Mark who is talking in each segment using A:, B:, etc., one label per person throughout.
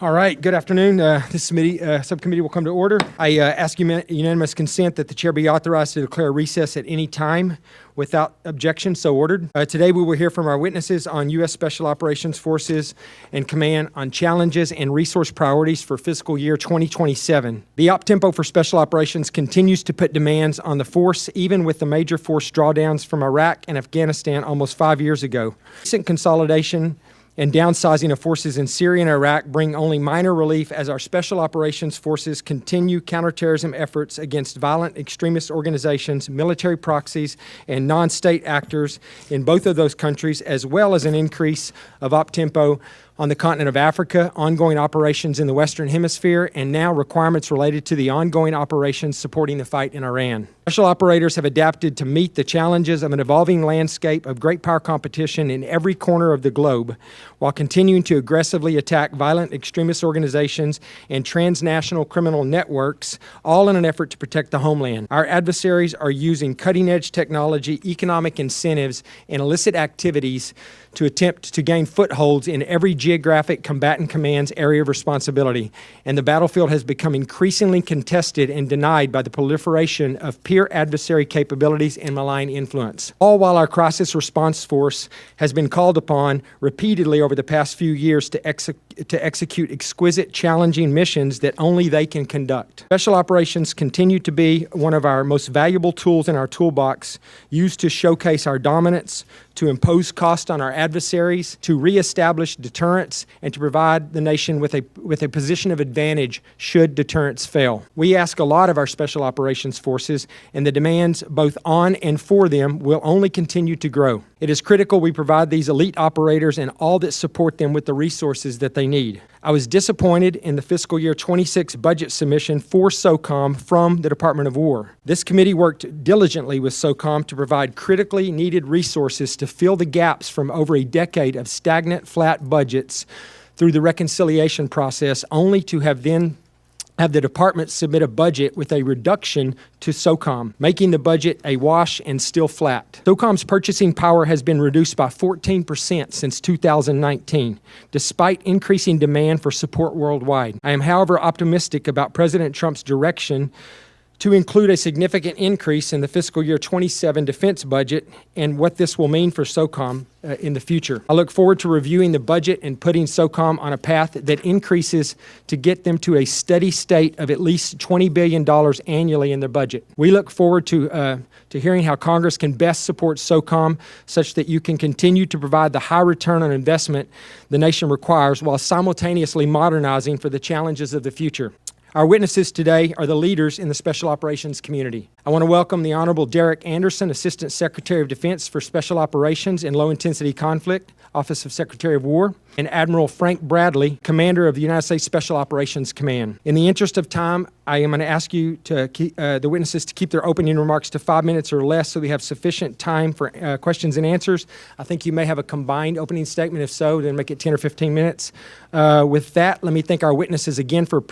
A: All right, good afternoon. This subcommittee will come to order. I ask unanimous consent that the chair be authorized to declare recess at any time without objection, so ordered. Today we will hear from our witnesses on U.S. Special Operations Forces and Command on challenges and resource priorities for fiscal year 2027. The op-tempo for Special Operations continues to put demands on the force, even with the major force drawdowns from Iraq and Afghanistan almost 5 years ago. Recent consolidation and downsizing of forces in Syria and Iraq bring only minor relief as our Special Operations Forces continue counterterrorism efforts against violent extremist organizations, military proxies, and non-state actors in both of those countries, as well as an increase of op-tempo on the continent of Africa, ongoing operations in the Western Hemisphere, and now requirements related to the ongoing operations supporting the fight in Iran. Special operators have adapted to meet the challenges of an evolving landscape of great power competition in every corner of the globe, while continuing to aggressively attack violent extremist organizations and transnational criminal networks, all in an effort to protect the homeland. Our adversaries are using cutting-edge technology, economic incentives, and illicit activities to attempt to gain footholds in every geographic combatant command's area of responsibility, and the battlefield has become increasingly contested and denied by the proliferation of peer adversary capabilities and malign influence. All while our crisis response force has been called upon repeatedly over the past few years to execute exquisite, challenging missions that only they can conduct. Special operations continue to be one of our most valuable tools in our toolbox, used to showcase our dominance, to impose cost on our adversaries, to reestablish deterrence, and to provide the nation with a position of advantage should deterrence fail. We ask a lot of our Special Operations Forces, and the demands both on and for them will only continue to grow. It is critical we provide these elite operators and all that support them with the resources that they need. I was disappointed in the fiscal year 26 budget submission for SOCOM from the Department of War. This committee worked diligently with SOCOM to provide critically needed resources to fill the gaps from over a decade of stagnant, flat budgets through the reconciliation process, only to have the department submit a budget with a reduction to SOCOM, making the budget a wash and still flat. SOCOM's purchasing power has been reduced by 14% since 2019, despite increasing demand for support worldwide. I am, however, optimistic about President Trump's direction to include a significant increase in the fiscal year 27 defense budget and what this will mean for SOCOM in the future. I look forward to reviewing the budget and putting SOCOM on a path that increases to get them to a steady state of at least $20 billion annually in their budget. We look forward to hearing how Congress can best support SOCOM such that you can continue to provide the high return on investment the nation requires while simultaneously modernizing for the challenges of the future. Our witnesses today are the leaders in the Special Operations community. I want to welcome the Honorable Derek Anderson, Assistant Secretary of Defense for Special Operations and Low Intensity Conflict, Office of Secretary of War, and Admiral Frank Bradley, Commander of the United States Special Operations Command. In the interest of time, I am going to ask you to keep, the witnesses to keep their opening remarks to 5 minutes or less so we have sufficient time for questions and answers. I think you may have a combined opening statement. If so, then make it 10 or 15 minutes. With that, let me thank our witnesses again for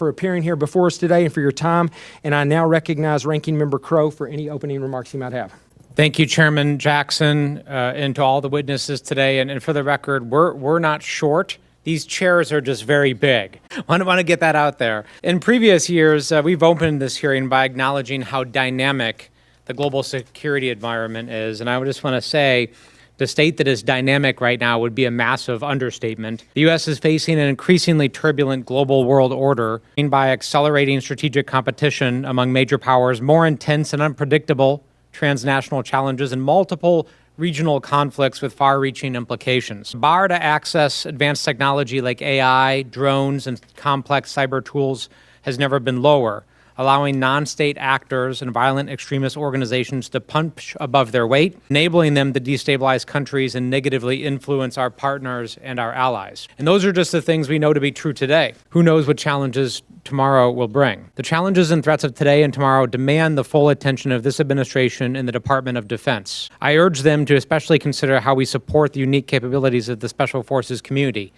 A: appearing here before us today and for your time. And I now recognize Ranking Member Crow for any opening remarks you might have.
B: Thank you, Chairman Jackson, and to all the witnesses today. And for the record, we're not short. These chairs are just very big. I want to get that out there. In previous years, we've opened this hearing by acknowledging how dynamic the global security environment is. And I would just want to say, to state that it's dynamic right now would be a massive understatement. The U.S. is facing an increasingly turbulent global world order by accelerating strategic competition among major powers, more intense and unpredictable transnational challenges, and multiple regional conflicts with far-reaching implications. The bar to access advanced technology like AI, drones, and complex cyber tools has never been lower, allowing non-state actors and violent extremist organizations to punch above their weight, enabling them to destabilize countries and negatively influence our partners and our allies. And those are just the things we know to be true today. Who knows what challenges tomorrow will bring? The challenges and threats of today and tomorrow demand the full attention of this administration and the Department of Defense. I urge them to especially consider how we support the unique capabilities of the Special Forces community,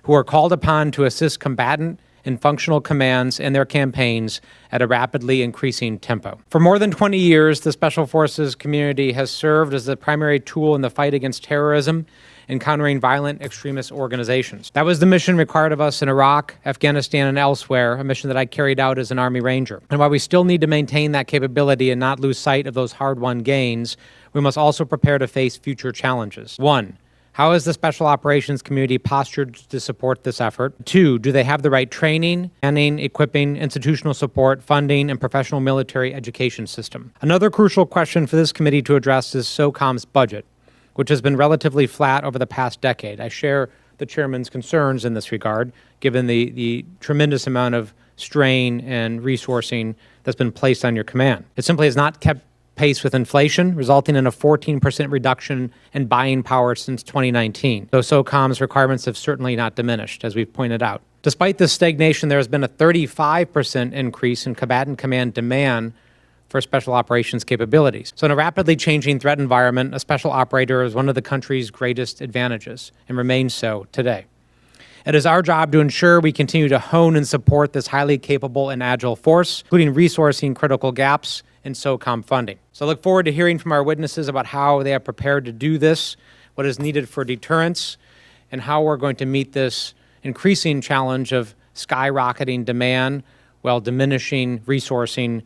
B: who are called upon to assist combatant in functional commands and their campaigns at a rapidly increasing tempo. For more than 20 years, the Special Forces community has served as the primary tool in the fight against terrorism and countering violent extremist organizations. That was the mission required of us in Iraq, Afghanistan, and elsewhere, a mission that I carried out as an Army Ranger. And while we still need to maintain that capability and not lose sight of those hard-won gains, we must also prepare to face future challenges. 1. How is the Special Operations community postured to support this effort? 2, do they have the right training, planning, equipping, institutional support, funding, and professional military education system? Another crucial question for this committee to address is SOCOM's budget, which has been relatively flat over the past decade. I share the chairman's concerns in this regard, given the tremendous amount of strain and resourcing that's been placed on your command. It simply has not kept pace with inflation, resulting in a 14% reduction in buying power since 2019, though SOCOM's requirements have certainly not diminished, as we've pointed out. Despite this stagnation, there has been a 35% increase in combatant command demand for special operations capabilities. So in a rapidly changing threat environment, a special operator is one of the country's greatest advantages and remains so today. It is our job to ensure we continue to hone and support this highly capable and agile force, including resourcing critical gaps in SOCOM funding. So I look forward to hearing from our witnesses about how they are prepared to do this, what is needed for deterrence, and how we're going to meet this increasing challenge of skyrocketing demand while diminishing resourcing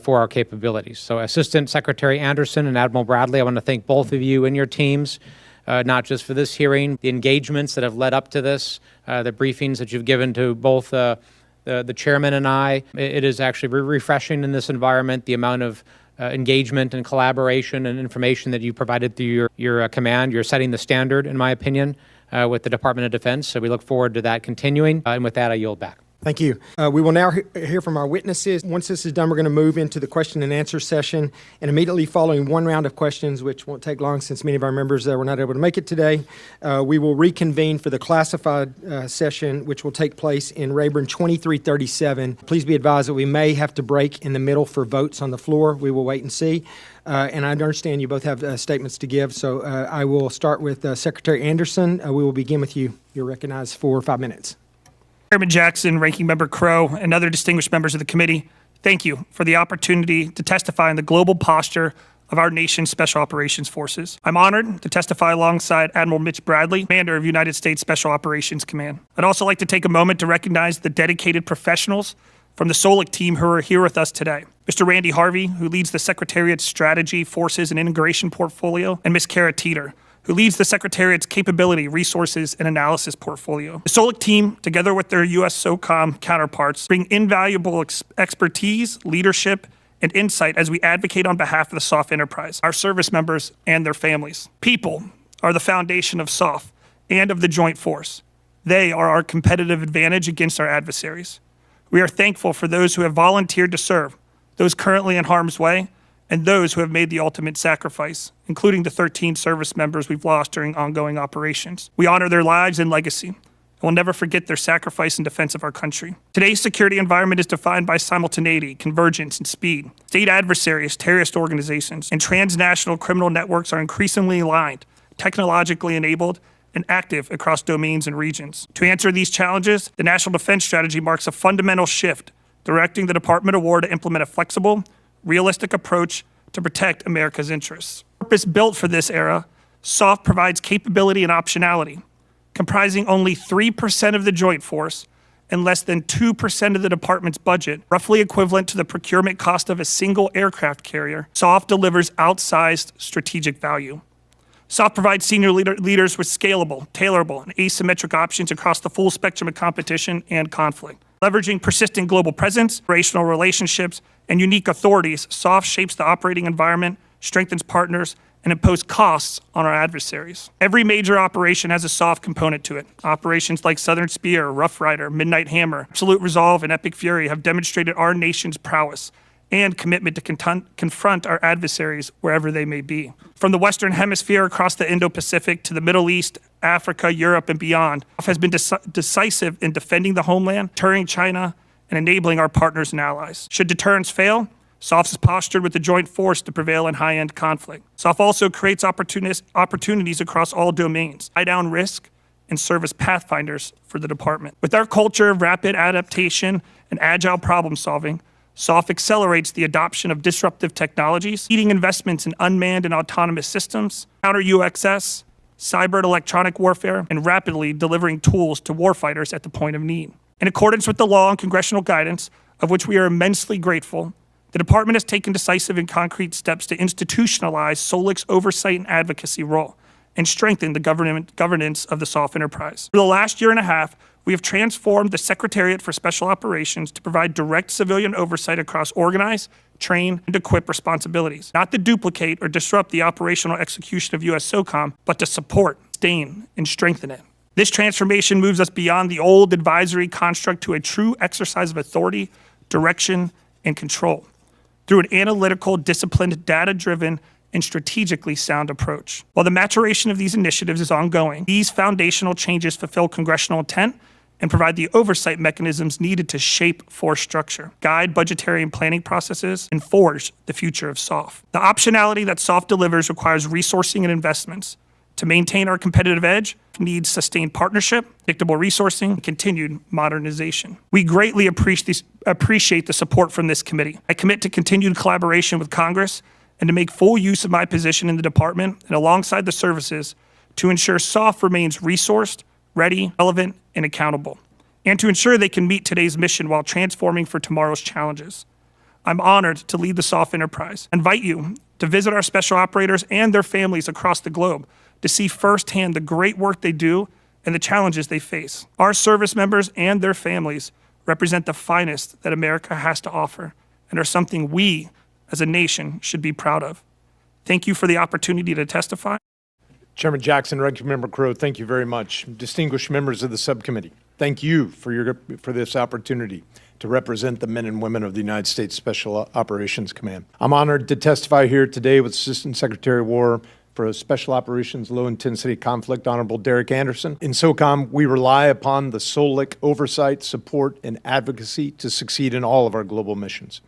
B: for our capabilities. So Assistant Secretary Anderson and Admiral Bradley, I want to thank both of you and your teams, not just for this hearing, the engagements that have led up to this, the briefings that you've given to both the chairman and I. It is actually refreshing in this environment, the amount of engagement and collaboration and information that you provided through your command. You're setting the standard, in my opinion, with the Department of Defense. So we look forward to that continuing. And with that, I yield back.
A: Thank you. We will now hear from our witnesses. Once this is done, we're going to move into the question and answer session. And immediately following one round of questions, which won't take long since many of our members were not able to make it today, we will reconvene for the classified session, which will take place in Rayburn 2337. Please be advised that we may have to break in the middle for votes on the floor. We will wait and see. And I understand you both have statements to give, so I will start with Secretary Anderson. We will begin with you. You're recognized for 5 minutes.
C: Chairman Jackson, Ranking Member Crow, and other distinguished members of the committee, thank you for the opportunity to testify on the global posture of our nation's Special Operations Forces. I'm honored to testify alongside Admiral Mitch Bradley, Commander of United States Special Operations Command. I'd also like to take a moment to recognize the dedicated professionals from the SOLIC team who are here with us today. Mr. Randy Harvey, who leads the Secretariat's Strategy, Forces, and Integration portfolio, and Ms. Kara Teeter, who leads the Secretariat's Capability, Resources, and Analysis portfolio. The SOLIC team, together with their U.S. SOCOM counterparts, bring invaluable expertise, leadership, and insight as we advocate on behalf of the SOF enterprise, our service members, and their families. People are the foundation of SOF and of the Joint Force. They are our competitive advantage against our adversaries. We are thankful for those who have volunteered to serve, those currently in harm's way, and those who have made the ultimate sacrifice, including the 13 service members we've lost during ongoing operations. We honor their lives and legacy, and will never forget their sacrifice in defense of our country. Today's security environment is defined by simultaneity, convergence, and speed. State adversaries, terrorist organizations, and transnational criminal networks are increasingly aligned, technologically enabled, and active across domains and regions. To answer these challenges, the National Defense Strategy marks a fundamental shift, directing the Department of War to implement a flexible, realistic approach to protect America's interests. Purpose-built for this era, SOF provides capability and optionality, comprising only 3% of the Joint Force and less than 2% of the department's budget, roughly equivalent to the procurement cost of a single aircraft carrier. SOF delivers outsized strategic value. SOF provides senior leaders with scalable, tailorable, and asymmetric options across the full spectrum of competition and conflict. Leveraging persistent global presence, operational relationships, and unique authorities, SOF shapes the operating environment, strengthens partners, and imposes costs on our adversaries. Every major operation has a SOF component to it. Operations like Southern Spear, Rough Rider, Midnight Hammer, Absolute Resolve, and Epic Fury have demonstrated our nation's prowess and commitment to confront our adversaries wherever they may be. From the Western Hemisphere across the Indo-Pacific to the Middle East, Africa, Europe, and beyond, SOF has been decisive in defending the homeland, deterring China, and enabling our partners and allies. Should deterrence fail, SOF is postured with the Joint Force to prevail in high-end conflict. SOF also creates opportunities across all domains, tie down risk, and serve as pathfinders for the department. With our culture of rapid adaptation and agile problem solving, SOF accelerates the adoption of disruptive technologies, leading investments in unmanned and autonomous systems, counter-UXS, cyber and electronic warfare, and rapidly delivering tools to warfighters at the point of need. In accordance with the law and congressional guidance, of which we are immensely grateful, the department has taken decisive and concrete steps to institutionalize SOLIC's oversight and advocacy role and strengthen the governance of the SOF enterprise. For the last year and a half, we have transformed the Secretariat for Special Operations to provide direct civilian oversight across organize, train, and equip responsibilities, not to duplicate or disrupt the operational execution of U.S. SOCOM, but to support, sustain, and strengthen it. This transformation moves us beyond the old advisory construct to a true exercise of authority, direction, and control through an analytical, disciplined, data-driven, and strategically sound approach. While the maturation of these initiatives is ongoing, these foundational changes fulfill congressional intent and provide the oversight mechanisms needed to shape force structure, guide budgetary and planning processes, and forge the future of SOF. The optionality that SOF delivers requires resourcing and investments. To maintain our competitive edge, needs sustained partnership, predictable resourcing, and continued modernization. We greatly appreciate the support from this committee. I commit to continued collaboration with Congress and to make full use of my position in the department and alongside the services to ensure SOF remains resourced, ready, relevant, and accountable, and to ensure they can meet today's mission while transforming for tomorrow's challenges. I'm honored to lead the SOF enterprise. I invite you to visit our special operators and their families across the globe to see firsthand the great work they do and the challenges they face. Our service members and their families represent the finest that America has to offer and are something we as a nation should be proud of. Thank you for the opportunity to testify.
D: Chairman Jackson, Ranking Member Crow, thank you very much. Distinguished members of the subcommittee, thank you for this opportunity to represent the men and women of the United States Special Operations Command. I'm honored to testify here today with Assistant Secretary of War for Special Operations Low Intensity Conflict, Honorable Derek Anderson. In SOCOM, we rely upon the SOLIC oversight, support, and advocacy to succeed in all of our global missions.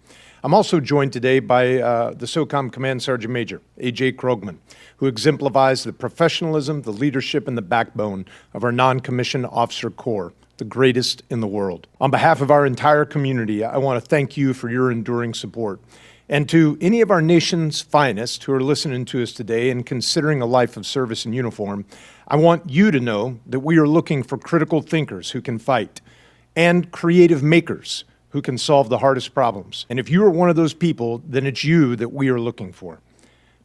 D: I'm also joined today by the SOCOM Command Sergeant Major, A.J. Krogman, who exemplifies the professionalism, the leadership, and the backbone of our non-commissioned officer corps, the greatest in the world. On behalf of our entire community, I want to thank you for your enduring support. And to any of our nation's finest who are listening to us today and considering a life of service in uniform, I want you to know that we are looking for critical thinkers who can fight and creative makers who can solve the hardest problems. And if you are one of those people, then it's you that we are looking for.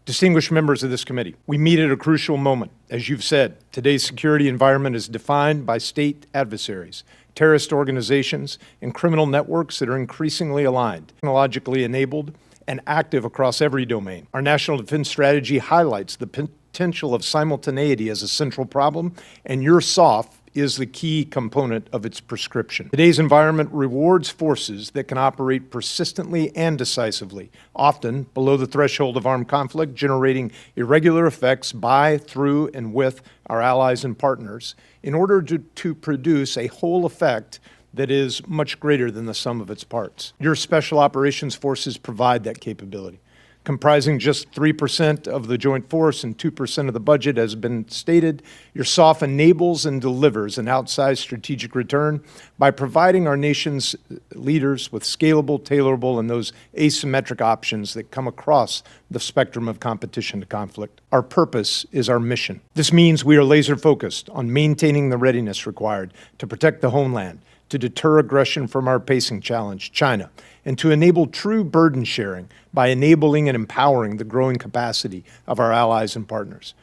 D: Distinguished members of this committee, we meet at a crucial moment. As you've said, today's security environment is defined by state adversaries, terrorist organizations, and criminal networks that are increasingly aligned, technologically enabled, and active across every domain. Our national defense strategy highlights the potential of simultaneity as a central problem, and your SOF is the key component of its prescription. Today's environment rewards forces that can operate persistently and decisively, often below the threshold of armed conflict, generating irregular effects by, through, and with our allies and partners in order to produce a whole effect that is much greater than the sum of its parts. Your special operations forces provide that capability. Comprising just 3% of the joint force and 2% of the budget, as has been stated, your SOF enables and delivers an outsized strategic return by providing our nation's leaders with scalable, tailorable, and those asymmetric options that come across the spectrum of competition to conflict. Our purpose is our mission. This means we are laser focused on maintaining the readiness required to protect the homeland, to deter aggression from our pacing challenge, China, and to enable true burden sharing by enabling and empowering the growing capacity of our allies and partners.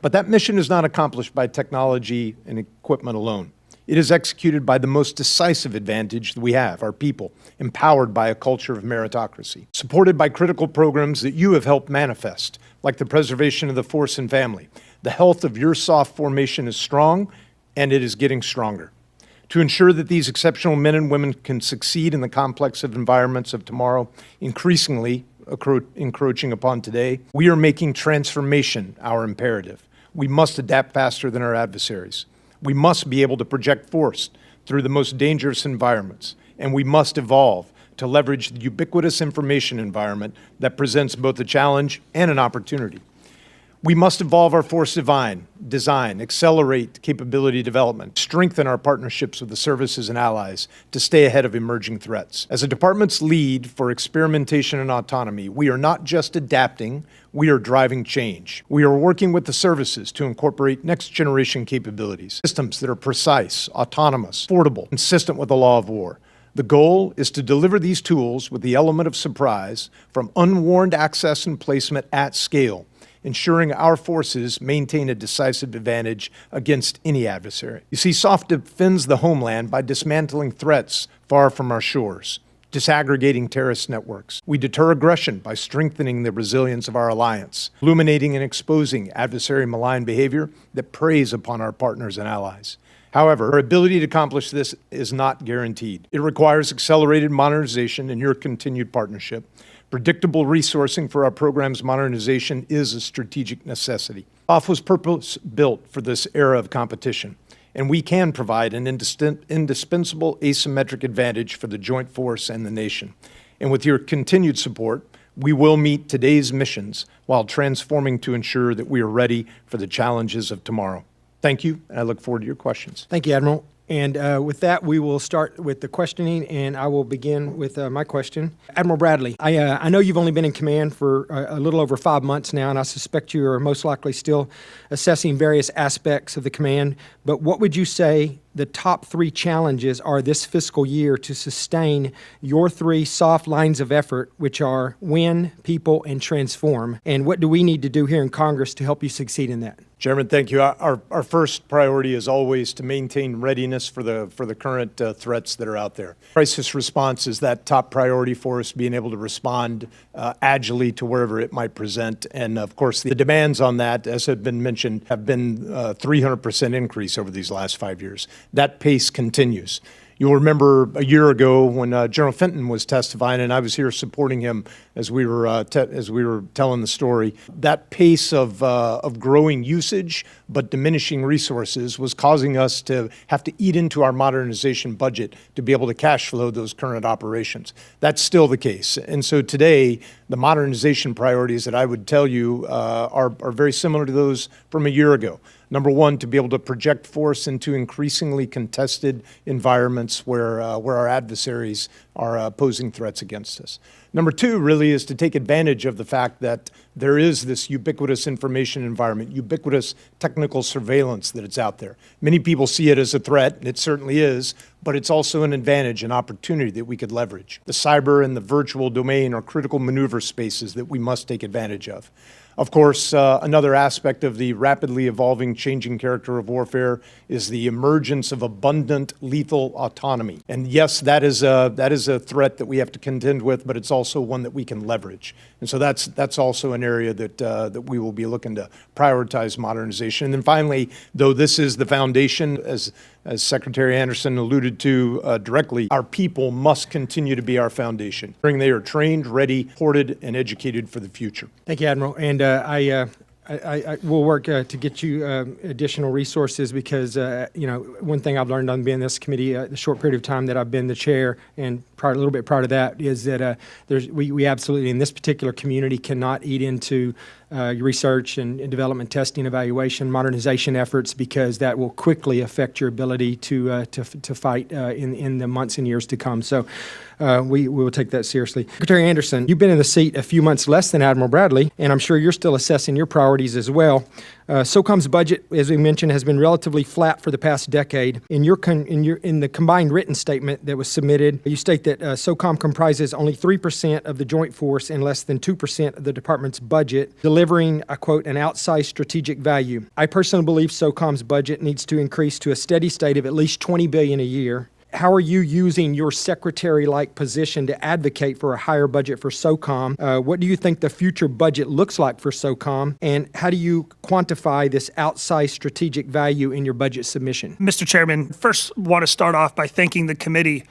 D: But that mission is not accomplished by technology and equipment alone. It is executed by the most decisive advantage that we have, our people, empowered by a culture of meritocracy, supported by critical programs that you have helped manifest, like the preservation of the force and family. The health of your SOF formation is strong, and it is getting stronger. To ensure that these exceptional men and women can succeed in the complex of environments of tomorrow, increasingly encroaching upon today, we are making transformation our imperative. We must adapt faster than our adversaries. We must be able to project force through the most dangerous environments, and we must evolve to leverage the ubiquitous information environment that presents both a challenge and an opportunity. We must evolve our force design, accelerate capability development, strengthen our partnerships with the services and allies to stay ahead of emerging threats. As a department's lead for experimentation and autonomy, we are not just adapting, we are driving change. We are working with the services to incorporate next-generation capabilities, systems that are precise, autonomous, affordable, consistent with the law of war. The goal is to deliver these tools with the element of surprise from unwarned access and placement at scale, ensuring our forces maintain a decisive advantage against any adversary. You see, SOF defends the homeland by dismantling threats far from our shores, disaggregating terrorist networks. We deter aggression by strengthening the resilience of our alliance, illuminating and exposing adversary malign behavior that preys upon our partners and allies. However, our ability to accomplish this is not guaranteed. It requires accelerated modernization and your continued partnership. Predictable resourcing for our program's modernization is a strategic necessity. SOF was purpose-built for this era of competition, and we can provide an indispensable asymmetric advantage for the joint force and the nation. And with your continued support, we will meet today's missions while transforming to ensure that we are ready for the challenges of tomorrow. Thank you, and I look forward to your questions.
A: Thank you, Admiral. And with that, we will start with the questioning, and I will begin with my question. Admiral Bradley, I know you've only been in command for a little over 5 months now, and I suspect you are most likely still assessing various aspects of the command, but what would you say the top 3 challenges are this fiscal year to sustain your 3 soft lines of effort, which are win, people, and transform? And what do we need to do here in Congress to help you succeed in that?
D: Chairman, thank you. Our first priority is always to maintain readiness for the current threats that are out there. Crisis response is that top priority for us, being able to respond agilely to wherever it might present. And of course, the demands on that, as had been mentioned, have been 300% increase over these last 5 years. That pace continues. You'll remember a year ago when General Fenton was testifying, and I was here supporting him as we were telling the story. That pace of growing usage but diminishing resources was causing us to have to eat into our modernization budget to be able to cash flow those current operations. That's still the case. And so today, the modernization priorities that I would tell you are very similar to those from a year ago. Number one, to be able to project force into increasingly contested environments where our adversaries are posing threats against us. Number two, really, is to take advantage of the fact that there is this ubiquitous information environment, ubiquitous technical surveillance that it's out there. Many people see it as a threat, and it certainly is, but it's also an advantage, an opportunity that we could leverage. The cyber and the virtual domain are critical maneuver spaces that we must take advantage of. Of course, another aspect of the rapidly evolving, changing character of warfare is the emergence of abundant, lethal autonomy. And yes, that is a threat that we have to contend with, but it's also one that we can leverage. And so that's also an area that we will be looking to prioritize modernization. And then finally, though this is the foundation, as Secretary Anderson alluded to directly, our people must continue to be our foundation. They are trained, ready, supported, and educated for the future.
A: Thank you, Admiral. And I will work to get you additional resources because, one thing I've learned on being in this committee, the short period of time that I've been the chair and a little bit prior to that, is that we absolutely, in this particular community, cannot eat into research and development, testing, evaluation, modernization efforts, because that will quickly affect your ability to fight in the months and years to come. So we will take that seriously. Secretary Anderson, you've been in the seat a few months less than Admiral Bradley, and I'm sure you're still assessing your priorities as well. SOCOM's budget, as we mentioned, has been relatively flat for the past decade. In the combined written statement that was submitted, you state that SOCOM comprises only 3% of the joint force and less than 2% of the department's budget, delivering, I quote, an outsized strategic value. I personally believe SOCOM's budget needs to increase to a steady state of at least $20 billion a year. How are you using your secretary-like position to advocate for a higher budget for SOCOM? What do you think the future budget looks like for SOCOM? And how do you quantify this outsized strategic value in your budget submission?
C: Mr. Chairman, first want to start off by thanking the committee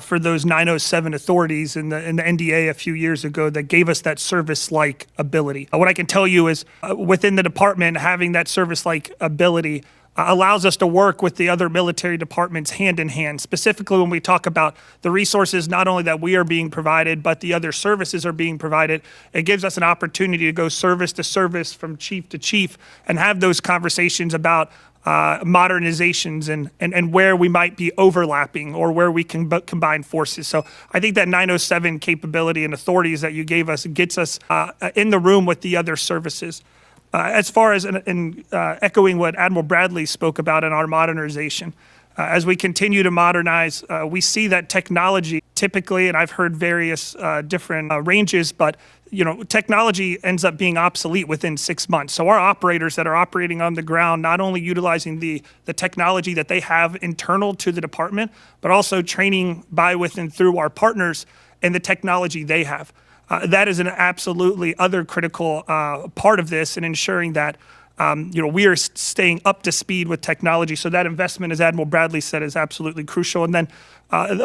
C: for those 907 authorities in the NDA a few years ago that gave us that service-like ability. What I can tell you is within the department, having that service-like ability allows us to work with the other military departments hand in hand, specifically when we talk about the resources not only that we are being provided, but the other services are being provided. It gives us an opportunity to go service to service from chief to chief and have those conversations about modernizations and where we might be overlapping or where we can combine forces. So I think that 907 capability and authorities that you gave us gets us in the room with the other services. As far as echoing what Admiral Bradley spoke about in our modernization, as we continue to modernize, we see that technology typically, and I've heard various different ranges, but technology ends up being obsolete within 6 months. So our operators that are operating on the ground, not only utilizing the technology that they have internal to the department, but also training by, with, and through our partners and the technology they have. That is an absolutely other critical part of this in ensuring that we are staying up to speed with technology. So that investment, as Admiral Bradley said, is absolutely crucial. And then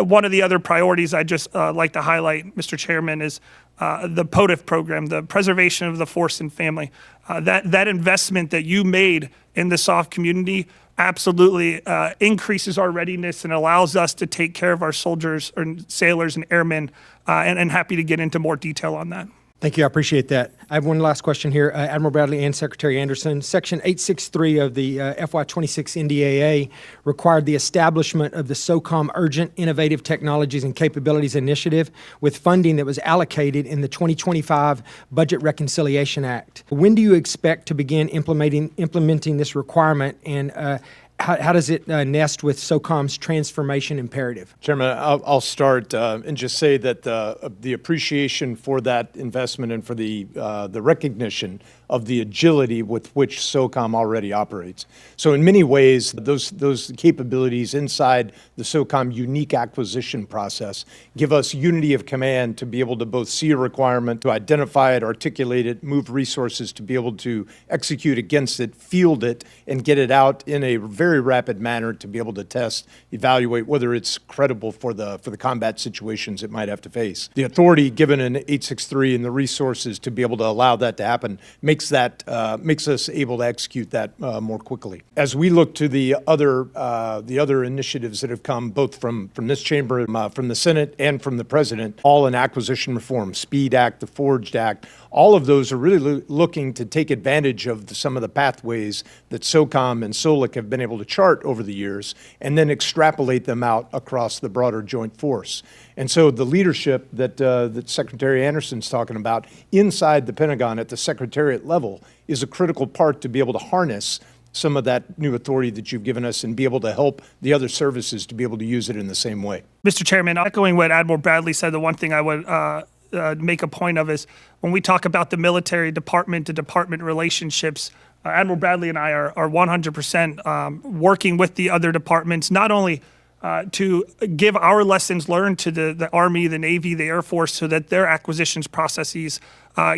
C: one of the other priorities I just like to highlight, Mr. Chairman, is the POTIF program, the Preservation of the Force and Family. That investment that you made in the SOF community absolutely increases our readiness and allows us to take care of our soldiers and sailors and airmen, and happy to get into more detail on that.
A: Thank you. I appreciate that. I have one last question here. Admiral Bradley and Secretary Anderson, Section 863 of the FY26 NDAA required the establishment of the SOCOM Urgent Innovative Technologies and Capabilities Initiative with funding that was allocated in the 2025 Budget Reconciliation Act. When do you expect to begin implementing this requirement, and how does it nest with SOCOM's transformation imperative?
D: Chairman, I'll start and just say that the appreciation for that investment and for the recognition of the agility with which SOCOM already operates. So in many ways, those capabilities inside the SOCOM unique acquisition process give us unity of command to be able to both see a requirement, to identify it, articulate it, move resources to be able to execute against it, field it, and get it out in a very rapid manner to be able to test, evaluate whether it's credible for the combat situations it might have to face. The authority given in 863 and the resources to be able to allow that to happen makes us able to execute that more quickly. As we look to the other initiatives that have come both from this chamber, from the Senate, and from the President, all in acquisition reform, SPEED Act, the Forged Act, all of those are really looking to take advantage of some of the pathways that SOCOM and SOLIC have been able to chart over the years, and then extrapolate them out across the broader joint force. And so the leadership that Secretary Anderson's talking about inside the Pentagon at the Secretariat level is a critical part to be able to harness some of that new authority that you've given us and be able to help the other services to be able to use it in the same way.
C: Mr. Chairman, echoing what Admiral Bradley said, the one thing I would make a point of is when we talk about the military department to department relationships, Admiral Bradley and I are 100% working with the other departments, not only to give our lessons learned to the Army, the Navy, the Air Force, so that their acquisitions processes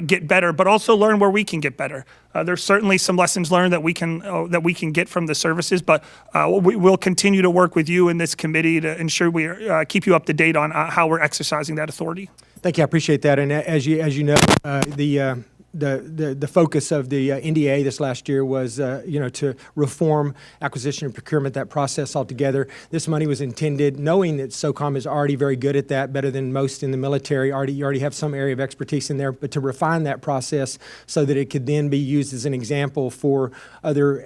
C: get better, but also learn where we can get better. There's certainly some lessons learned that we can get from the services, but we'll continue to work with you in this committee to ensure we keep you up to date on how we're exercising that authority.
A: Thank you. I appreciate that. And as you know, the focus of the NDA this last year was, to reform acquisition and procurement, that process altogether. This money was intended, knowing that SOCOM is already very good at that, better than most in the military. You already have some area of expertise in there, but to refine that process so that it could then be used as an example for other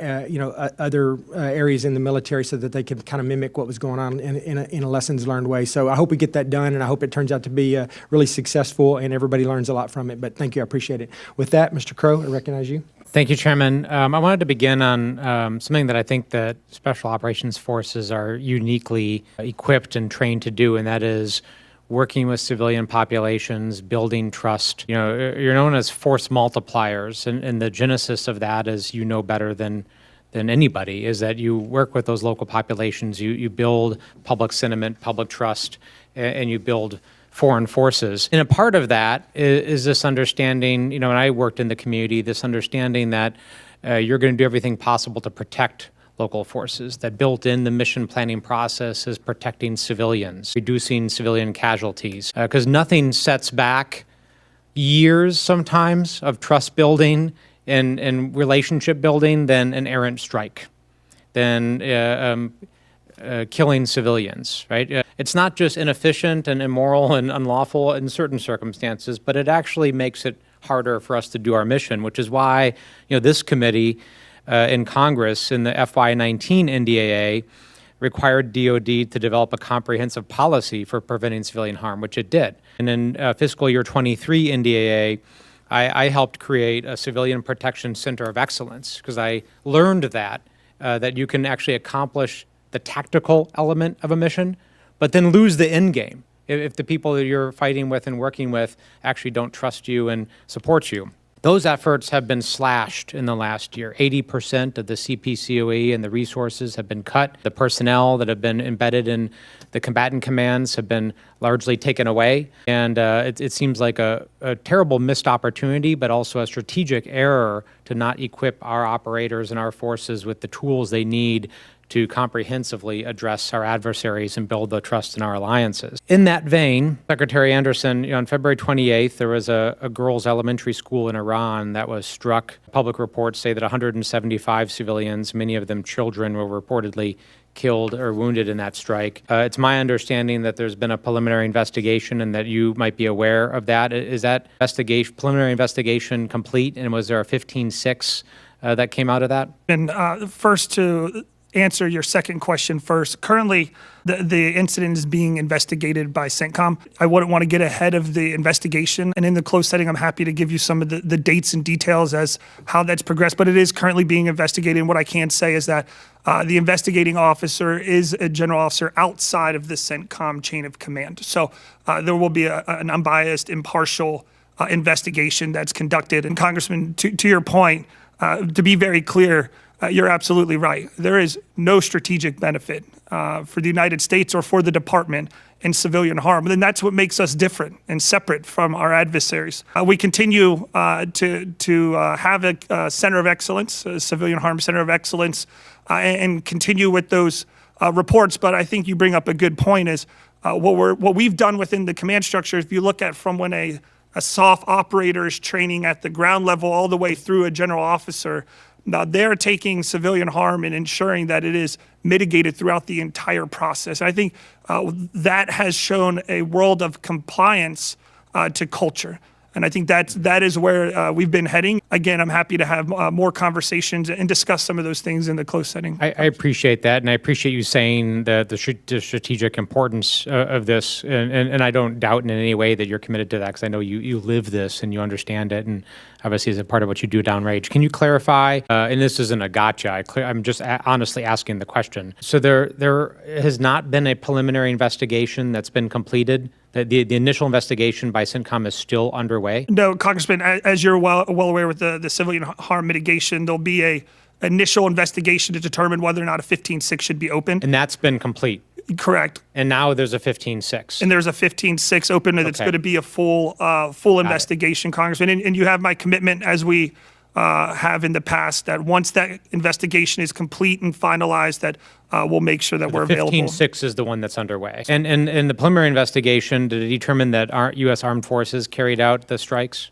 A: areas in the military, so that they could kind of mimic what was going on in a lessons learned way. So I hope we get that done, and I hope it turns out to be really successful and everybody learns a lot from it. But thank you. I appreciate it. With that, Mr. Crow, I recognize you.
B: Thank you, Chairman. I wanted to begin on something that I think that Special Operations Forces are uniquely equipped and trained to do, and that is working with civilian populations, building trust. You're known as force multipliers, and the genesis of that, as you know better than anybody, is that you work with those local populations, you build public sentiment, public trust, and you build foreign forces. And a part of that is this understanding, and I worked in the community, this understanding that you're going to do everything possible to protect local forces, that built in the mission planning process is protecting civilians, reducing civilian casualties, because nothing sets back years sometimes of trust building and relationship building than an errant strike. than killing civilians, right? It's not just inefficient and immoral and unlawful in certain circumstances, but it actually makes it harder for us to do our mission, which is why, this committee in Congress in the FY19 NDAA required DOD to develop a comprehensive policy for preventing civilian harm, which it did. And in fiscal year 23 NDAA, I helped create a Civilian Protection Center of Excellence because I learned that you can actually accomplish the tactical element of a mission, but then lose the end game if the people that you're fighting with and working with actually don't trust you and support you. Those efforts have been slashed in the last year. 80% of the CPCOE and the resources have been cut. The personnel that have been embedded in the combatant commands have been largely taken away. And it seems like a terrible missed opportunity, but also a strategic error to not equip our operators and our forces with the tools they need to comprehensively address our adversaries and build the trust in our alliances. In that vein, Secretary Anderson, on February 28th, there was a girls' elementary school in Iran that was struck. Public reports say that 175 civilians, many of them children, were reportedly killed or wounded in that strike. It's my understanding that there's been a preliminary investigation and that you might be aware of that. Is that preliminary investigation complete, and was there a 15-6 that came out of that?
C: And first, to answer your second question first, currently the incident is being investigated by CENTCOM. I wouldn't want to get ahead of the investigation, and in the closed setting, I'm happy to give you some of the dates and details as how that's progressed, but it is currently being investigated. And what I can say is that the investigating officer is a general officer outside of the CENTCOM chain of command. So there will be an unbiased, impartial investigation that's conducted. And Congressman, to your point, to be very clear, you're absolutely right. There is no strategic benefit for the United States or for the department in civilian harm. And that's what makes us different and separate from our adversaries. We continue to have a center of excellence, a civilian harm center of excellence, and continue with those reports. But I think you bring up a good point is what we've done within the command structure. If you look at from when a SOF operator is training at the ground level all the way through a general officer, now they're taking civilian harm and ensuring that it is mitigated throughout the entire process. I think that has shown a world of compliance to culture. And I think that is where we've been heading. Again, I'm happy to have more conversations and discuss some of those things in the closed setting.
B: I appreciate that, and I appreciate you saying the strategic importance of this. And I don't doubt in any way that you're committed to that, because I know you live this and you understand it, and obviously is a part of what you do downrange. Can you clarify, and this isn't a gotcha, I'm just honestly asking the question. So there has not been a preliminary investigation that's been completed? The initial investigation by CENTCOM is still underway?
C: No, Congressman, as you're well aware with the civilian harm mitigation, there'll be a initial investigation to determine whether or not a 15-6 should be opened.
B: And that's been complete?
C: Correct.
B: And now there's a 15-6?
C: And there's a 15-6 open, and it's going to be a full investigation, Congressman. And you have my commitment, as we have in the past, that once that investigation is complete and finalized, that we'll make sure that we're available.
B: 15-6 is the one that's underway. And in the preliminary investigation, did it determine that our U.S. Armed Forces carried out the strikes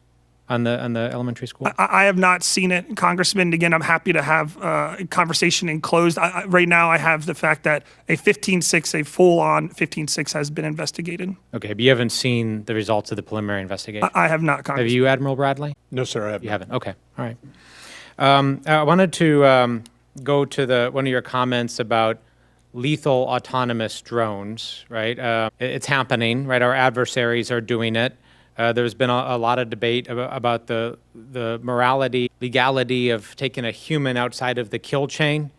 B: on the elementary school?
C: I have not seen it, Congressman. Again, I'm happy to have a conversation in closed. Right now, I have the fact that a 15-6, a full-on 15-6 has been investigated.
B: Okay, but you haven't seen the results of the preliminary investigation?
C: I have not, Congressman.
B: Have you, Admiral Bradley?
D: No, sir, I have
B: You
D: not.
B: haven't? Okay, all right. I wanted to go to one of your comments about lethal autonomous drones, right? It's happening, right? Our adversaries are doing it. There's been a lot of debate about the morality, legality of taking a human outside of the kill chain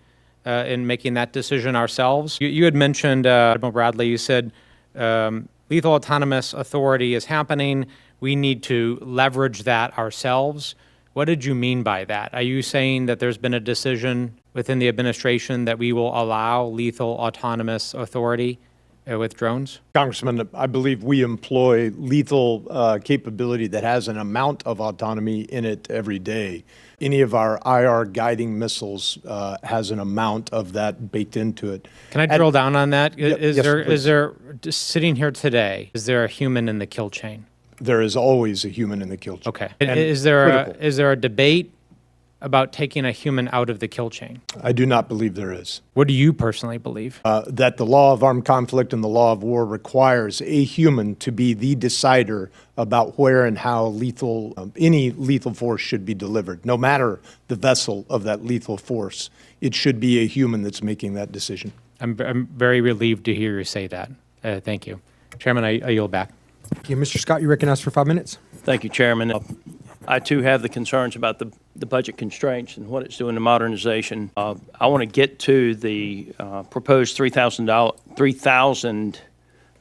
B: and making that decision ourselves. You had mentioned, Admiral Bradley, you said lethal autonomous authority is happening. We need to leverage that ourselves. What did you mean by that? Are you saying that there's been a decision within the administration that we will allow lethal autonomous authority with drones?
D: Congressman, I believe we employ lethal capability that has an amount of autonomy in it every day. Any of our IR guiding missiles has an amount of that baked into it.
B: Can I drill down on that? Is
D: yes,
B: there, just sitting here today, is there a human in the kill chain?
D: There is always a human in the kill chain.
B: Okay.
D: And
B: Is there
D: critical.
B: a debate about taking a human out of the kill chain?
D: I do not believe there is.
B: What do you personally believe?
D: That the law of armed conflict and the law of war requires a human to be the decider about where and how any lethal force should be delivered. No matter the vessel of that lethal force, it should be a human that's making that decision.
B: I'm very relieved to hear you say that. Thank you. Chairman, I yield back.
A: Thank you. Mr. Scott, you're recognized for 5 minutes.
E: Thank you, Chairman. I, too, have the concerns about the budget constraints and what it's doing to modernization. I want to get to the proposed $3,000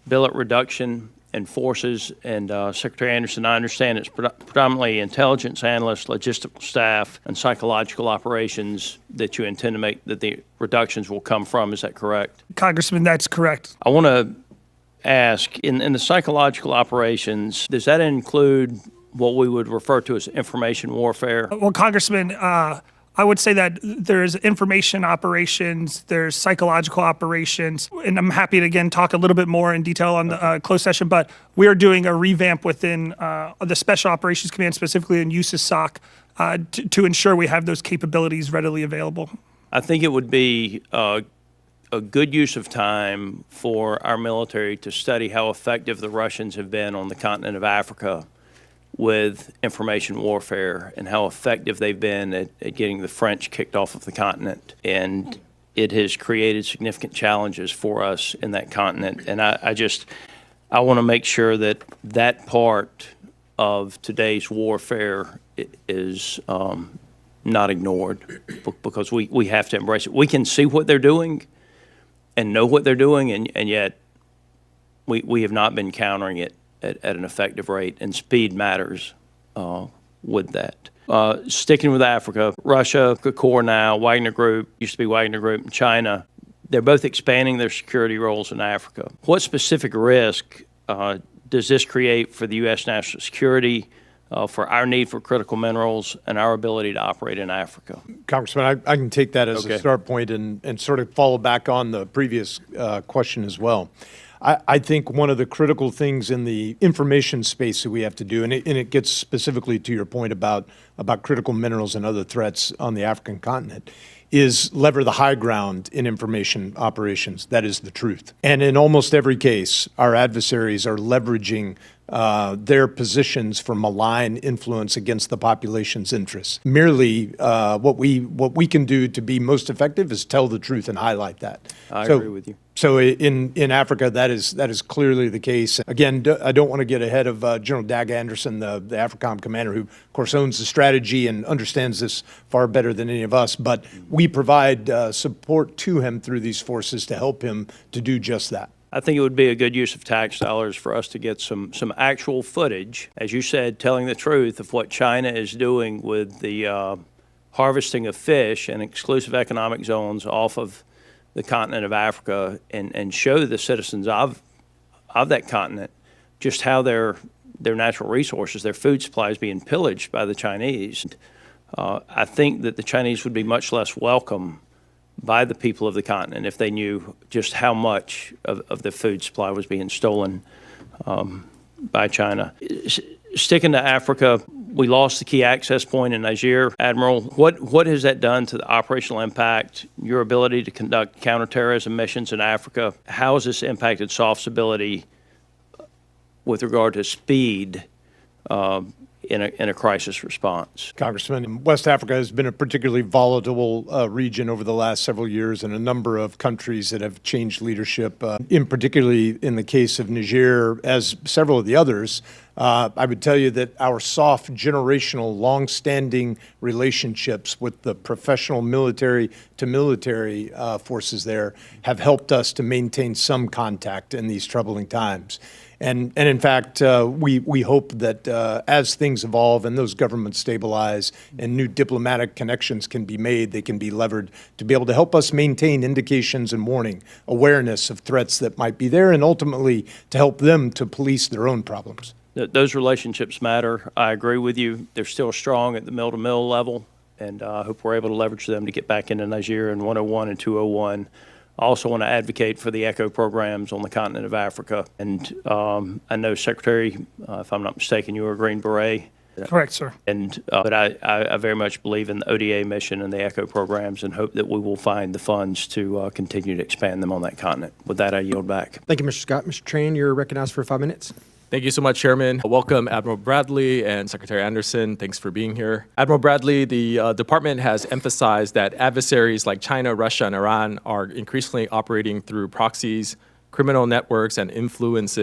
E: billet reduction in forces. And Secretary Anderson, I understand it's predominantly intelligence analysts, logistical staff, and psychological operations that you intend to make that the reductions will come from. Is that correct?
C: Congressman, that's correct.
E: I want to ask, in the psychological operations, does that include what we would refer to as information warfare?
C: Well, Congressman, I would say that there's information operations, there's psychological operations, and I'm happy to, again, talk a little bit more in detail on the closed session, but we are doing a revamp within the Special Operations Command, specifically in USASOC, to ensure we have those capabilities readily available.
E: I think it would be a good use of time for our military to study how effective the Russians have been on the continent of Africa with information warfare and how effective they've been at getting the French kicked off of the continent. And it has created significant challenges for us in that continent. And I want to make sure that that part of today's warfare is not ignored, because we have to embrace it. We can see what they're doing and know what they're doing, and yet we have not been countering it at an effective rate, and speed matters with that. Sticking with Africa, Russia, Corps now, Wagner Group, used to be Wagner Group in China, they're both expanding their security roles in Africa. What specific risk does this create for the U.S. national security, for our need for critical minerals, and our ability to operate in Africa?
D: Congressman, I can take that as
E: Okay.
D: a start point and sort of follow back on the previous question as well. I think one of the critical things in the information space that we have to do, and it gets specifically to your point about critical minerals and other threats on the African continent, is lever the high ground in information operations. That is the truth. And in almost every case, our adversaries are leveraging their positions for malign influence against the population's interests. Merely what we can do to be most effective is tell the truth and highlight that.
E: I agree with you.
D: So in Africa, that is clearly the case. Again, I don't want to get ahead of General Dag Anderson, the AFRICOM commander, who, of course, owns the strategy and understands this far better than any of us. But we provide support to him through these forces to help him to do just that.
E: I think it would be a good use of tax dollars for us to get some actual footage, as you said, telling the truth of what China is doing with the harvesting of fish and exclusive economic zones off of the continent of Africa, and show the citizens of that continent just how their natural resources, their food supply is being pillaged by the Chinese. I think that the Chinese would be much less welcome by the people of the continent if they knew just how much of the food supply was being stolen by China. Sticking to Africa, we lost the key access point in Niger. Admiral, what has that done to the operational impact, your ability to conduct counterterrorism missions in Africa? How has this impacted SOF's ability with regard to speed in a crisis response?
D: Congressman, West Africa has been a particularly volatile region over the last several years, and a number of countries that have changed leadership, particularly in the case of Niger, as several of the others. I would tell you that our soft, generational, long-standing relationships with the professional military to military forces there have helped us to maintain some contact in these troubling times. And in fact, we hope that as things evolve and those governments stabilize and new diplomatic connections can be made, they can be levered to be able to help us maintain indications and warning, awareness of threats that might be there, and ultimately to help them to police their own problems.
E: Those relationships matter. I agree with you. They're still strong at the mill-to-mill level, and I hope we're able to leverage them to get back into Niger in 101 and 201. I also want to advocate for the ECHO programs on the continent of Africa. And I know, Secretary, if I'm not mistaken, you were a Green Beret
C: Correct, sir.
E: And but I very much believe in the ODA mission and the ECHO programs and hope that we will find the funds to continue to expand them on that continent. With that, I yield back.
A: Thank you, Mr. Scott. Mr. Tran, you're recognized for 5 minutes.
F: Thank you so much, Chairman. Welcome, Admiral Bradley and Secretary Anderson. Thanks for being here. Admiral Bradley, the department has emphasized that adversaries like China, Russia, and Iran are increasingly operating through proxies, criminal networks, and influence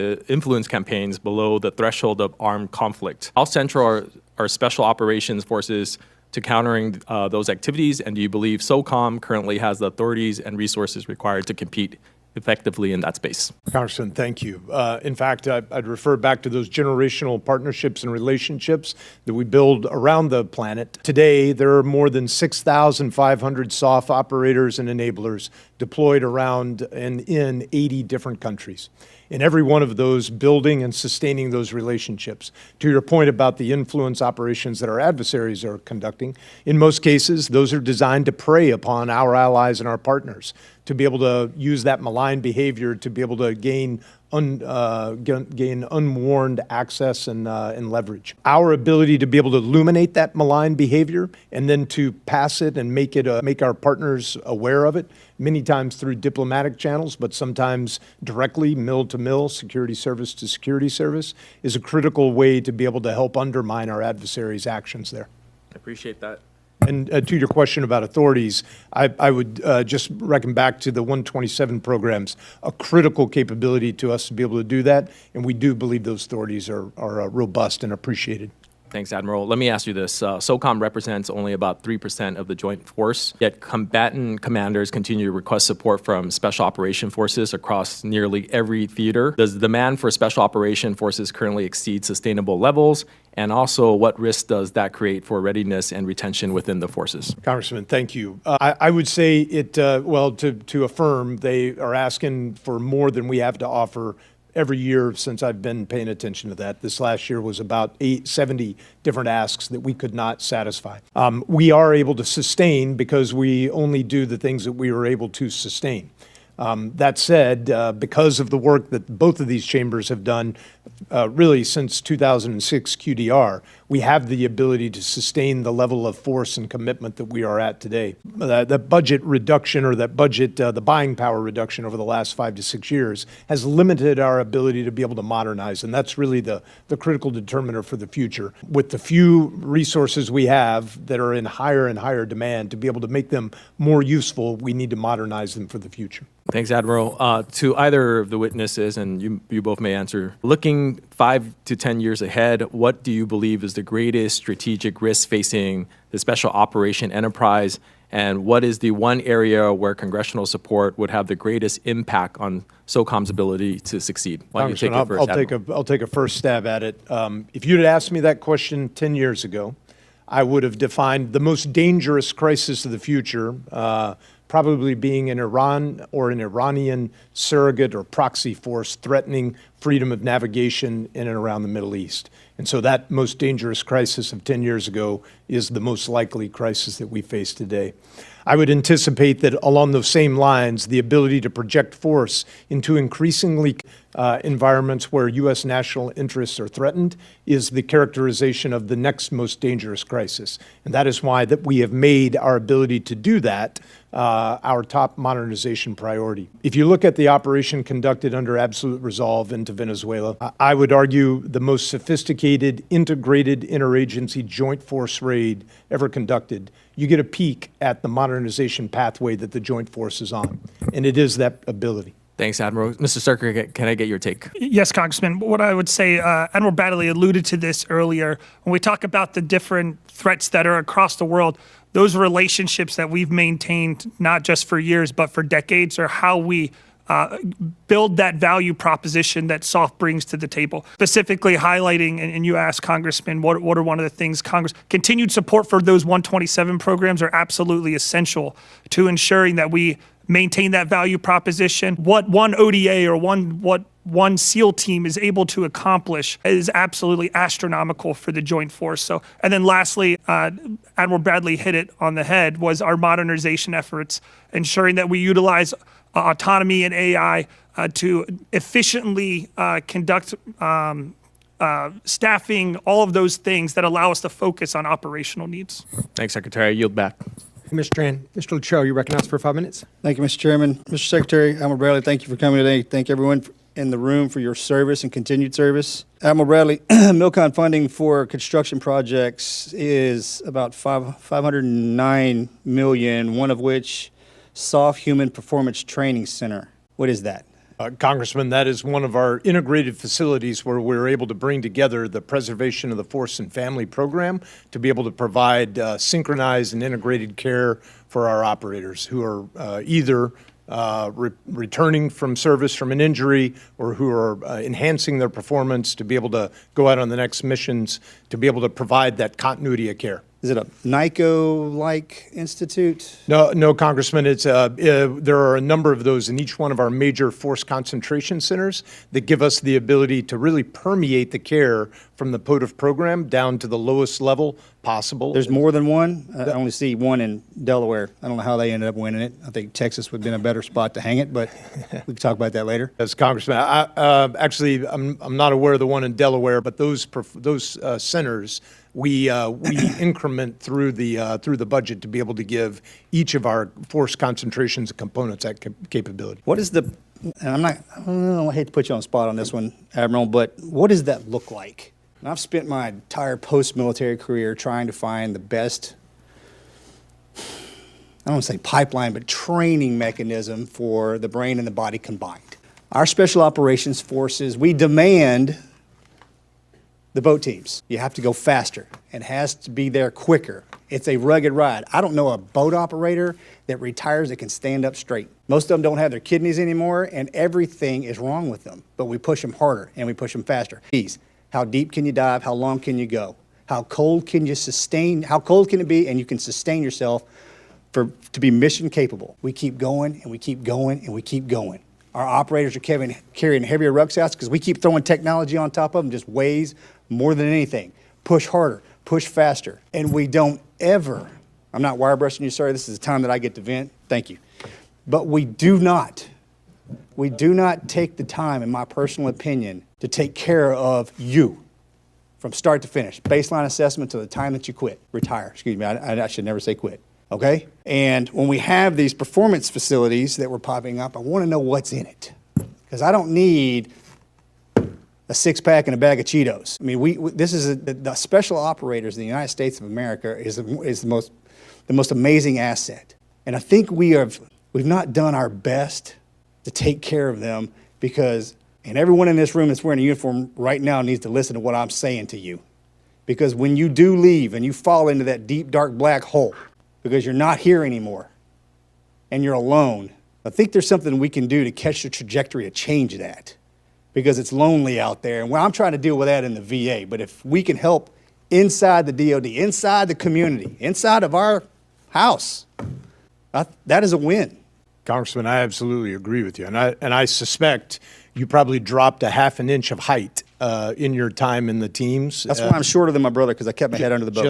F: campaigns below the threshold of armed conflict. How central are special operations forces to countering those activities, and do you believe SOCOM currently has the authorities and resources required to compete effectively in that space?
D: Congressman, thank you. In fact, I'd refer back to those generational partnerships and relationships that we build around the planet. Today, there are more than 6,500 SOF operators and enablers deployed around and in 80 different countries. In every one of those, building and sustaining those relationships. To your point about the influence operations that our adversaries are conducting, in most cases, those are designed to prey upon our allies and our partners, to be able to use that malign behavior to be able to gain unwarned access and leverage. Our ability to be able to illuminate that malign behavior and then to pass it and make our partners aware of it, many times through diplomatic channels, but sometimes directly, mill to mill, security service to security service, is a critical way to be able to help undermine our adversaries' actions there.
F: I appreciate that.
D: And to your question about authorities, I would just reckon back to the 127 programs, a critical capability to us to be able to do that, and we do believe those authorities are robust and appreciated.
F: Thanks, Admiral. Let me ask you this. SOCOM represents only about 3% of the joint force, yet combatant commanders continue to request support from special operation forces across nearly every theater. Does the demand for special operation forces currently exceed sustainable levels? And also, what risk does that create for readiness and retention within the forces?
D: Congressman, thank you. I would say to affirm, they are asking for more than we have to offer every year since I've been paying attention to that. This last year was about 70 different asks that we could not satisfy. We are able to sustain because we only do the things that we are able to sustain. That said, because of the work that both of these chambers have done really since 2006 QDR, we have the ability to sustain the level of force and commitment that we are at today. That budget reduction or the buying power reduction over the last 5 to 6 years has limited our ability to be able to modernize, and that's really the critical determiner for the future. With the few resources we have that are in higher and higher demand, to be able to make them more useful, we need to modernize them for the future.
F: Thanks, Admiral. To either of the witnesses, and you both may answer, looking 5 to 10 years ahead, what do you believe is the greatest strategic risk facing the special operation enterprise, and what is the one area where congressional support would have the greatest impact on SOCOM's ability to succeed? Why don't you take it first, Admiral?
D: I'll take a first stab at it. If you'd asked me that question 10 years ago, I would have defined the most dangerous crisis of the future probably being in Iran or an Iranian surrogate or proxy force threatening freedom of navigation in and around the Middle East. And so that most dangerous crisis of 10 years ago is the most likely crisis that we face today. I would anticipate that along those same lines, the ability to project force into increasingly environments where U.S. national interests are threatened is the characterization of the next most dangerous crisis. And that is why that we have made our ability to do that our top modernization priority. If you look at the operation conducted under absolute resolve into Venezuela, I would argue the most sophisticated, integrated interagency joint force raid ever conducted. You get a peek at the modernization pathway that the joint force is on, and it is that ability.
F: Thanks, Admiral. Mr. Cirker, can I get your take?
C: Yes, Congressman. What I would say, Admiral Bradley alluded to this earlier. When we talk about the different threats that are across the world, those relationships that we've maintained, not just for years, but for decades, are how we build that value proposition that SOF brings to the table. Specifically highlighting, and you asked, Congressman, what are one of the things continued support for those 127 programs are absolutely essential to ensuring that we maintain that value proposition. What one ODA or what one SEAL team is able to accomplish is absolutely astronomical for the joint force. So, and then lastly, Admiral Bradley hit it on the head, was our modernization efforts, ensuring that we utilize autonomy and AI to efficiently conduct staffing, all of those things that allow us to focus on operational needs.
F: Thanks, Secretary. I yield back.
A: Mr. Tran, Mr. Lucero, you recognized for 5 minutes.
G: Thank you, Mr. Chairman. Mr. Secretary, Admiral Bradley, thank you for coming today. Thank everyone in the room for your service and continued service. Admiral Bradley, MILCON funding for construction projects is about $509 million, one of which Soft Human Performance Training Center. What is that?
D: Congressman, that is one of our integrated facilities where we're able to bring together the Preservation of the Force and Family Program to be able to provide synchronized and integrated care for our operators who are either returning from service from an injury or who are enhancing their performance to be able to go out on the next missions, to be able to provide that continuity of care.
G: Is it a NICO-like institute?
D: No, Congressman. It's there are a number of those in each one of our major force concentration centers that give us the ability to really permeate the care from the POTF program down to the lowest level possible.
G: There's more than one? I only see one in Delaware. I don't know how they ended up winning it. I think Texas would have been a better spot to hang it, but we can talk about that later.
D: As Congressman, actually, I'm not aware of the one in Delaware, but those centers we increment through the budget to be able to give each of our force concentrations and components that capability.
G: What is the, and I hate to put you on the spot on this one, Admiral, but what does that look like? And I've spent my entire post-military career trying to find the best, I don't want to say pipeline, but training mechanism for the brain and the body combined. Our special operations forces, we demand the boat teams. You have to go faster. It has to be there quicker. It's a rugged ride. I don't know a boat operator that retires that can stand up straight. Most of them don't have their kidneys anymore, and everything is wrong with them. But we push them harder, and we push them faster. How deep can you dive? How long can you go? How cold can you sustain? How cold can it be, and you can sustain yourself to be mission capable? We keep going, and we keep going, and we keep going. Our operators are carrying heavier rucksacks because we keep throwing technology on top of them, just weighs more than anything. Push harder, push faster. And we don't ever, I'm not wire brushing you, sir, this is the time that I get to vent, thank you. But we do not take the time, in my personal opinion, to take care of you from start to finish. Baseline assessment to the time that you quit, retire, excuse me, I should never say quit, okay? And when we have these performance facilities that were popping up, I want to know what's in it. Because I don't need a six-pack and a bag of Cheetos. I mean, this is the special operators in the United States of America is the most amazing asset. And I think we've not done our best to take care of them because, and everyone in this room that's wearing a uniform right now needs to listen to what I'm saying to you. Because when you do leave and you fall into that deep, dark, black hole because you're not here anymore and you're alone, I think there's something we can do to catch the trajectory to change that. Because it's lonely out there. And I'm trying to deal with that in the VA. But if we can help inside the DOD, inside the community, inside of our house, that is a win.
D: Congressman, I absolutely agree with you. And I suspect you probably dropped a half an inch of height in your time in the teams.
G: That's why I'm shorter than my brother, because I kept my head under the boat.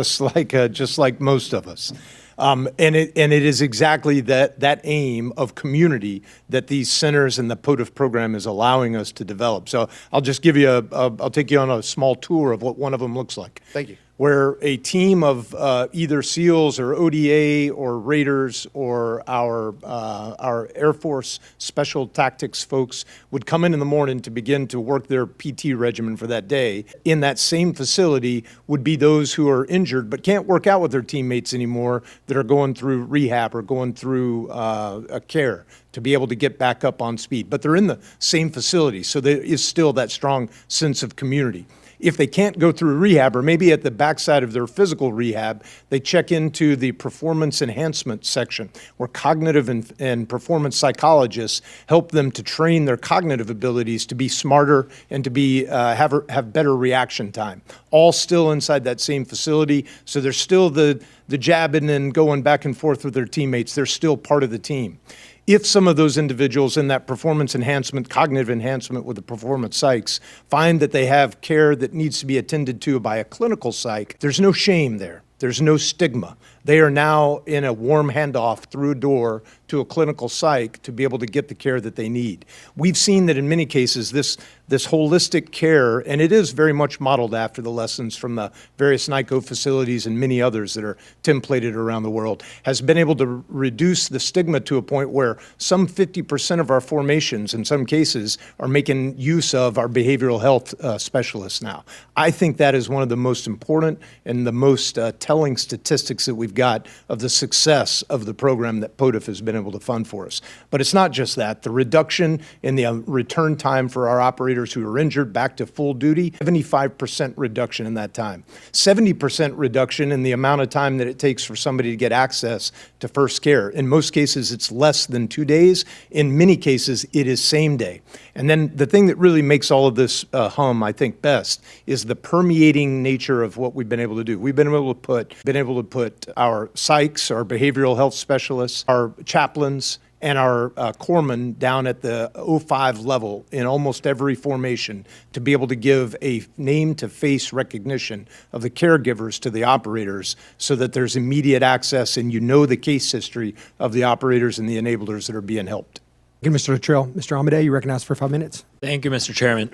D: Just like most of us. And it is exactly that aim of community that these centers and the POTF program is allowing us to develop. So I'll just give you I'll take you on a small tour of what one of them looks like.
G: Thank you.
D: Where a team of either SEALs or ODA or Raiders or our Air Force Special Tactics folks would come in the morning to begin to work their PT regimen for that day. In that same facility would be those who are injured but can't work out with their teammates anymore that are going through rehab or going through a care to be able to get back up on speed. But they're in the same facility, so there is still that strong sense of community. If they can't go through rehab, or maybe at the backside of their physical rehab, they check into the performance enhancement section, where cognitive and performance psychologists help them to train their cognitive abilities to be smarter and to be have better reaction time. All still inside that same facility, so there's still the jabbing and going back and forth with their teammates. They're still part of the team. If some of those individuals in that performance enhancement, cognitive enhancement with the performance psychs find that they have care that needs to be attended to by a clinical psych, there's no shame there. There's no stigma. They are now in a warm handoff through a door to a clinical psych to be able to get the care that they need. We've seen that in many cases, this holistic care, and it is very much modeled after the lessons from the various NICO facilities and many others that are templated around the world, has been able to reduce the stigma to a point where some 50% of our formations, in some cases, are making use of our behavioral health specialists now. I think that is one of the most important and the most telling statistics that we've got of the success of the program that POTF has been able to fund for us. But it's not just that. The reduction in the return time for our operators who are injured back to full duty, 75% reduction in that time. 70% reduction in the amount of time that it takes for somebody to get access to first care. In most cases, it's less than 2 days. In many cases, it is same day. And then the thing that really makes all of this hum, I think, best is the permeating nature of what we've been able to do. We've been able to put our psychs, our behavioral health specialists, our chaplains, and our corpsmen down at the 05 level in almost every formation to be able to give a name-to-face recognition of the caregivers to the operators so that there's immediate access and you know the case history of the operators and the enablers that are being helped.
A: Again, Mr. Luttrell. Mr. Amadei, you recognized for 5 minutes.
H: Thank you, Mr. Chairman.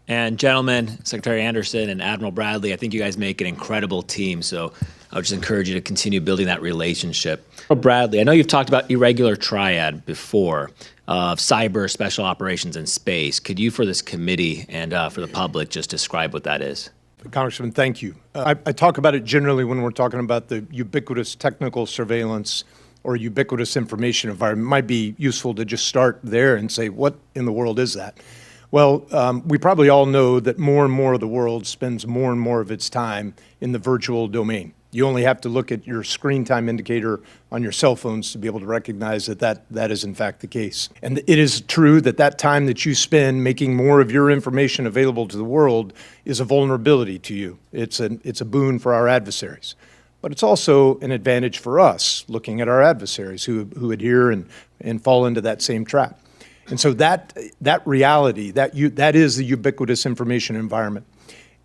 H: And gentlemen, Secretary Anderson and Admiral Bradley, I think you guys make an incredible team, so I would just encourage you to continue building that relationship. Admiral Bradley, I know you've talked about irregular triad before of cyber, special operations, and space. Could you, for this committee and for the public, just describe what that is?
D: Congressman, thank you. I talk about it generally when we're talking about the ubiquitous technical surveillance or ubiquitous information environment. It might be useful to just start there and say, what in the world is that? Well, we probably all know that more and more of the world spends more and more of its time in the virtual domain. You only have to look at your screen time indicator on your cell phones to be able to recognize that is in fact the case. And it is true that time that you spend making more of your information available to the world is a vulnerability to you. It's a boon for our adversaries. But it's also an advantage for us, looking at our adversaries who adhere and fall into that same trap. And so that reality, that is the ubiquitous information environment.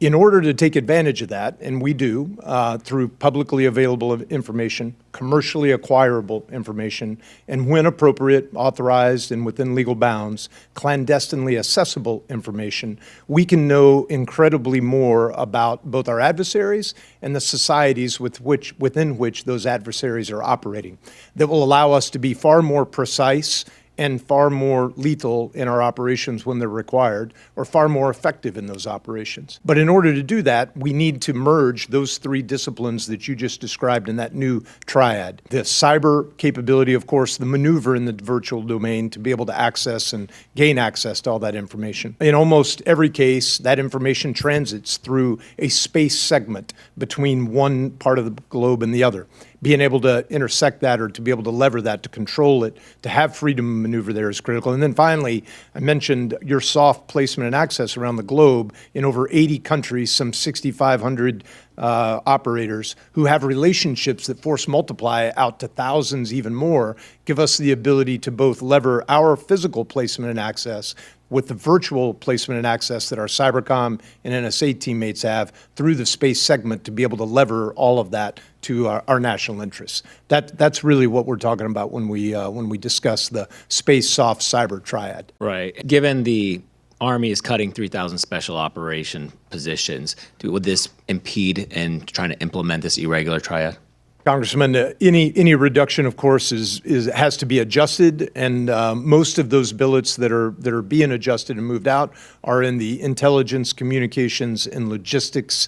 D: In order to take advantage of that, and we do, through publicly available information, commercially acquirable information, and when appropriate, authorized and within legal bounds, clandestinely accessible information, we can know incredibly more about both our adversaries and the societies within which those adversaries are operating that will allow us to be far more precise and far more lethal in our operations when they're required, or far more effective in those operations. But in order to do that, we need to merge those three disciplines that you just described in that new triad. The cyber capability, of course, the maneuver in the virtual domain to be able to access and gain access to all that information. In almost every case, that information transits through a space segment between one part of the globe and the other. Being able to intersect that or to be able to lever that, to control it, to have freedom of maneuver there is critical. And then finally, I mentioned your soft placement and access around the globe in over 80 countries, some 6,500 operators who have relationships that force multiply out to thousands, even more, give us the ability to both lever our physical placement and access with the virtual placement and access that our Cybercom and NSA teammates have through the space segment to be able to lever all of that to our national interests. That's really what we're talking about when we discuss the space soft cyber triad.
H: Right. Given the Army is cutting 3,000 special operation positions, would this impede in trying to implement this irregular triad?
D: Congressman, any reduction, of course, has to be adjusted, and most of those billets that are being adjusted and moved out are in the intelligence, communications, and logistics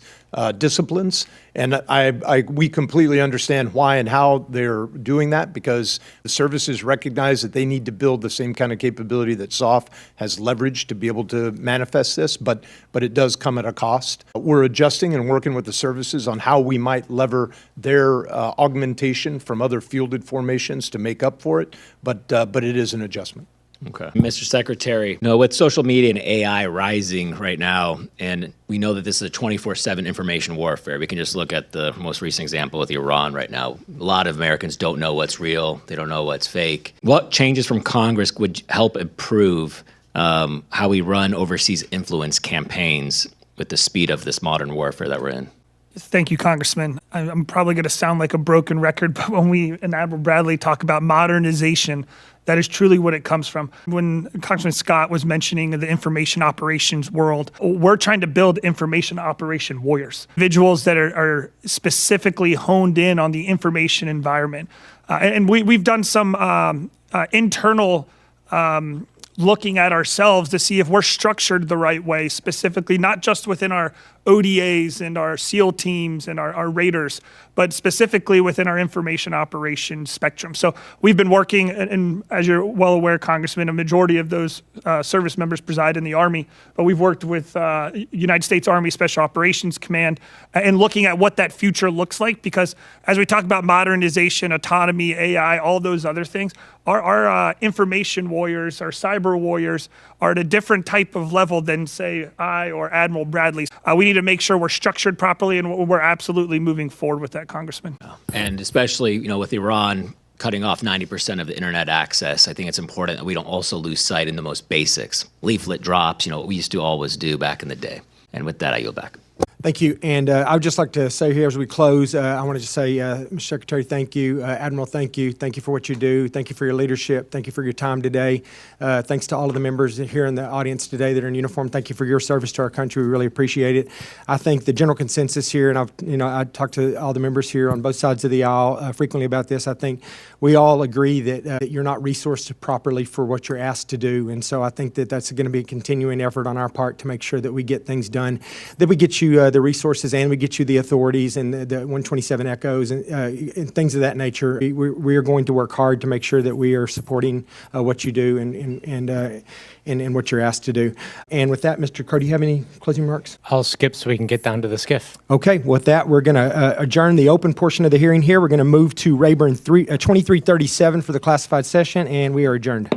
D: disciplines. And we completely understand why and how they're doing that, because the services recognize that they need to build the same kind of capability that SOF has leveraged to be able to manifest this, but it does come at a cost. We're adjusting and working with the services on how we might lever their augmentation from other fielded formations to make up for it, but it is an adjustment.
H: Okay. Mr. Secretary, with social media and AI rising right now, and we know that this is a 24/7 information warfare. We can just look at the most recent example with Iran right now. A lot of Americans don't know what's real. They don't know what's fake. What changes from Congress would help improve how we run overseas influence campaigns with the speed of this modern warfare that we're in?
C: Thank you, Congressman. I'm probably going to sound like a broken record, but when we and Admiral Bradley talk about modernization, that is truly what it comes from. When Congressman Scott was mentioning the information operations world, we're trying to build information operation warriors, individuals that are specifically honed in on the information environment. And we've done some internal looking at ourselves to see if we're structured the right way, specifically not just within our ODAs and our SEAL teams and our raiders, but specifically within our information operations spectrum. So we've been working, and as you're well aware, Congressman, a majority of those service members preside in the Army, but we've worked with United States Army Special Operations Command and looking at what that future looks like, because as we talk about modernization, autonomy, AI, all those other things, our information warriors, our cyber warriors are at a different type of level than, say, I or Admiral Bradley. We need to make sure we're structured properly, and we're absolutely moving forward with that, Congressman.
H: And especially, with Iran cutting off 90% of the internet access, I think it's important that we don't also lose sight in the most basics. Leaflet drops, what we used to always do back in the day. And with that, I yield back.
A: Thank you. And I would just like to say here as we close, I want to just say, Mr. Secretary, thank you. Admiral, thank you. Thank you for what you do. Thank you for your leadership. Thank you for your time today. Thanks to all of the members here in the audience today that are in uniform. Thank you for your service to our country. We really appreciate it. I think the general consensus here, and I talked to all the members here on both sides of the aisle frequently about this. I think we all agree that you're not resourced properly for what you're asked to do. And so I think that that's going to be a continuing effort on our part to make sure that we get things done, that we get you the resources and we get you the authorities and the 127 echoes and things of that nature. We are going to work hard to make sure that we are supporting what you do and what you're asked to do. And with that, Mr. Crow, do you have any closing remarks?
B: I'll skip so we can get down to the skiff.
A: Okay, with that, we're going to adjourn the open portion of the hearing here. We're going to move to Rayburn 2337 for the classified session, and we are adjourned.